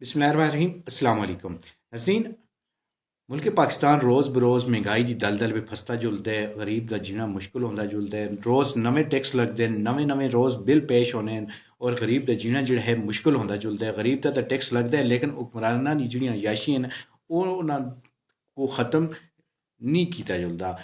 बिस्मिल्लाहिर्रहमानिर्रहीम अस्सलाम वालेकुम नज़रीन। मुल्क पाकिस्तान रोज़ बरोज़ महंगाई की दलदल में फसदा जुलदा है। गरीब का जीना मुश्किल होंदा जुलदा है। रोज़ नवे टैक्स लगदे न, नवे नवे रोज़ बिल पेश होने न और गरीब का जीना जिहड़ा है मुश्किल होंदा जुलदा है। गरीब का तो टैक्स लगदा है लेकिन हुक्मरानां दी जिहड़ियां अयाशियां न ओह उन्हां को ख़त्म नहीं किया जुलदा।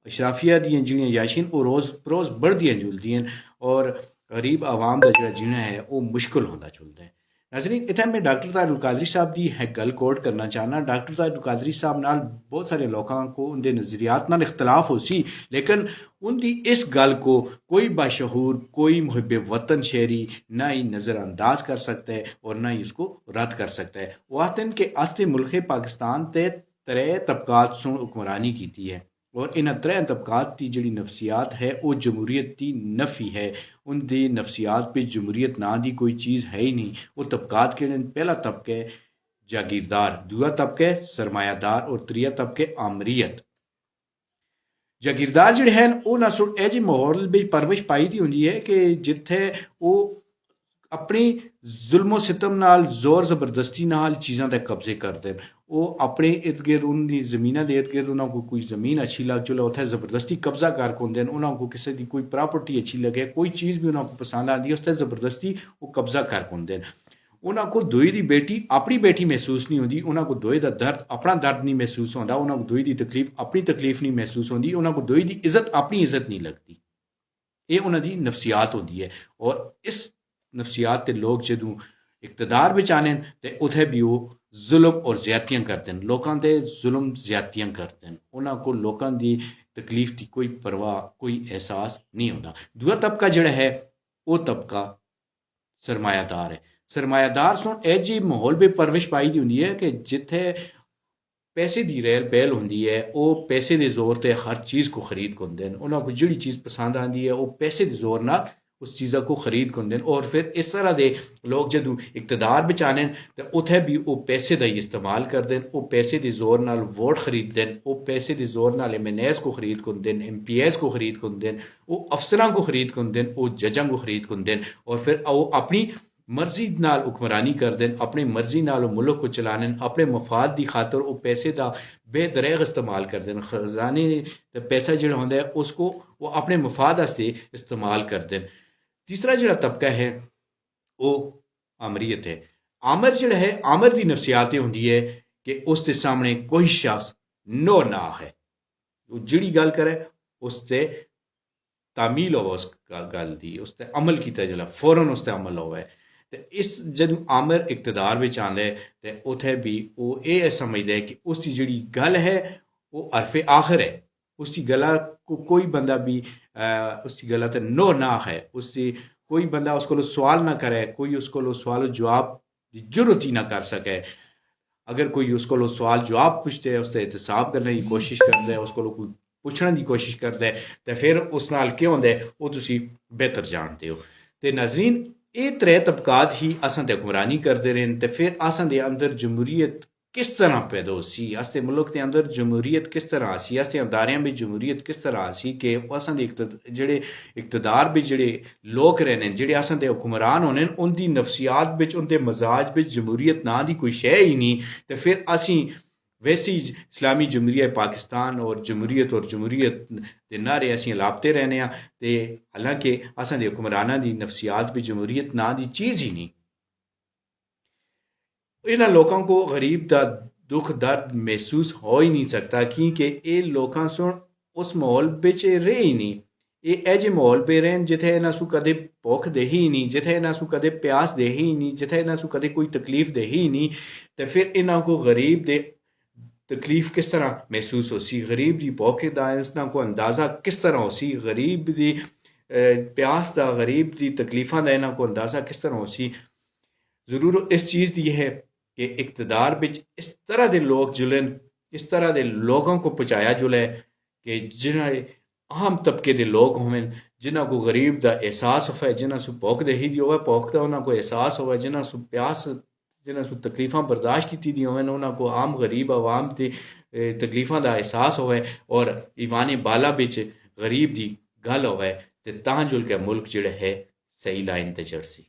अशराफिया दी जिहड़ियां अयाशियां न ओह रोज़ बरोज़ बढ़दियां जुलदियां न और गरीब आवाम का जिहड़ा जीना है वह मुश्किल होंदा जुलदा है। नाज़रीन, इत्थै मैं डॉक्टर ताहिरुल कादरी साहब की है गल कोट करना चाहना। डॉक्टर ताहिरुल कादरी साहब नाल बहुत सारे लोगों को उनके नज़रियात नाल इख्तलाफ हो सी, लेकिन उनकी इस गल को कोई बाशहूर, कोई मुहिब वतन शहरी ना ही नज़रअंदाज कर सकता है और ना ही उसको रद्द कर सकता है। वो आखते हैं कि अस ते मुल्क पाकिस्तान ते त्रै तबकात सु हुक्मरानी की है और इन त्रै तबकात की जिहड़ी नफसियात है वो जमहूरीत की नफी है। उनकी नफसियात पे जमहूरीत नां की कोई चीज़ है ही नहीं। वो तबकात के पहला तबका है जागीरदार, दूआ तबका है सरमायादार और त्रीया तबका है आमरीयत। जागीरदार जिहड़े हैं वो ना सुन ਇਹ ਜਿਹੇ माहौल में परवरिश पाई दी होंदी है कि जिथे वो अपनी जुल्मो सितम नाल जोर जबरदस्ती नाल चीज़ों के कब्जे करते हैं। वो अपने इर्द गिर्द उनकी जमीन के इर्द गिर्द उन्होंने कोई जमीन अच्छी लग चलो उत्थे जबरदस्ती कब्जा कर पाते हैं। उन्होंने किसी की कोई प्रॉपर्टी अच्छी लगे, कोई चीज़ भी उन्होंने पसंद आती है उस पर जबरदस्ती वो कब्जा कर पाते हैं। उन्होंने को दोई की बेटी अपनी बेटी महसूस नहीं होती, उन्होंने को दोई का दर्द अपना दर्द नहीं महसूस होता, उन्होंने को दोई की तकलीफ अपनी तकलीफ नहीं महसूस होती, उन्होंने को दोई की इज्जत अपनी इज्जत नहीं लगती। ये उन्होंने नफसियात होती है और इस नफसियात के लोग जदों इकतदार में आने तो उत्थे भी वो जुल्म और ज्यादतियां करते हैं, लोगों के जुल्म ज्यादतियां करते हैं। उन्होंने को लोगों की तकलीफ की कोई परवाह, कोई एहसास नहीं होता। दूआ तबका जिहड़ा है वो तबका सरमायादार है। सरमायादार सुन ਇਹ जी माहौल में परवरिश पाई दी होंदी है कि जिथे पैसे की रेल पहल होंदी है वो पैसे के जोर से हर चीज़ को खरीद करते हैं। उन्होंने को जिहड़ी चीज़ पसंद आती है वो पैसे के जोर नाल उस चीज़ा को खरीद करते हैं और फिर इस तरह के लोग जदों इकतदार में आने तो उत्थे भी वो पैसे का ही इस्तेमाल करते हैं। वो पैसे के जोर नाल वोट खरीदते हैं, वो पैसे के जोर नाल MNAs को खरीद करते हैं, MPs को खरीद करते हैं, वो अफसरां को खरीद करते हैं, वो जजां को खरीद करते हैं और फिर वो अपनी मर्जी नाल हुक्मरानी करते हैं, अपनी मर्जी नाल मुल्क को चलाने, अपने मफाद की खातर वो पैसे का बेदरेग इस्तेमाल करते हैं। खजाने पैसा जो होंदा है उसको वो अपने मफाद वास्ते इस्तेमाल करते हैं। तीसरा जो तबका है वो आमरीयत है। आमर जो है, आमर की नफसियात होंगी है कि उसके सामने कोई शख्स नो ना है, वो जिहड़ी गल करे उससे तामील हो, उस गल की उस पर अमल किया जाए, फौरन उस पर अमल होवे। तो इस जदों आमर इकतदार में आंदा है तो उत्थे भी वो ये समझदा है कि उसकी जिहड़ी गल है वो अरफे आखिर है। उसकी गला को कोई बंदा भी उसकी गला ते नो ना है, उसकी कोई बंदा उसको सवाल ना करे, कोई उसको सवाल जवाब की जरूरत ही ना कर सके। अगर कोई उसको सवाल जवाब पूछते है उससे एहतसाब करने की कोशिश करता है, उसको कोई पुछने की कोशिश करता है तो फिर उस नाल क्या होंदा है वो तुसी बेहतर जानते हो। तो नाजरीन, ये त्रै तबकात ही असां ते हुक्मरानी करते रहे तो फिर असां दे अंदर जमहूरीत किस तरह पैदा हो सी, अस मुल्क के अंदर जमहूरीत किस तरह आसी, अस अदारियां में जमहूरीत किस तरह आसी कि असां दे जेहड़े इकतदार भी जेहड़े लोग रहने, जेहड़े असां दे हुक्मरान होने उनकी नफसियात बिच, उनके मजाज बिच जमहूरीत नां दी कोई शै ही नहीं। तो फिर असी वैसे ही इस्लामी जमहूरिया पाकिस्तान और जमहूरीत के नारे असीं लापते रहने तो हालांकि असां दे हुक्मरानां दी नफसियात भी जमहूरीत नां दी चीज़ ही नहीं। इन्होंने लोगों को गरीब का दुख दर्द महसूस हो ही नहीं सकता क्योंकि ये लोग सुन उस माहौल बिच रहे ही नहीं। ये ऐसे माहौल पे रहे जिथे इन्हों सू कदे भुख दे ही नहीं, जिथे इन्हों सू कदे प्यास दे ही नहीं, जिथे इन्हों सू कदे कोई तकलीफ दे ही नहीं। तो फिर इन्हों को गरीब दे तकलीफ किस तरह महसूस हो सी, गरीब की भुख का को अंदाज़ा किस तरह हो सी, गरीब की प्यास का, गरीब की तकलीफा का इन्हों को अंदाज़ा किस तरह हो सी। जरूर इस चीज़ की है कि इकतदार बिच इस तरह के लोग जुलन, इस तरह के लोगों को पहुँचाया जुले कि जिन्हें आम तबके के लोग होवें, जिन्हों को गरीब का एहसास हो, जिन्हों से भुख दे ही हो, भुख का उन्होंने को एहसास हो, जिन्हों से प्यास, जिन्हों से तकलीफा बर्दाश्त की दी होवें, उन्होंने को आम गरीब आवाम की तकलीफा का एहसास हो और ईवान बाला बिच गरीब की गल हो तो तां जुल के मुल्क जिहड़ा है सही लाइन ते चढ़ सी।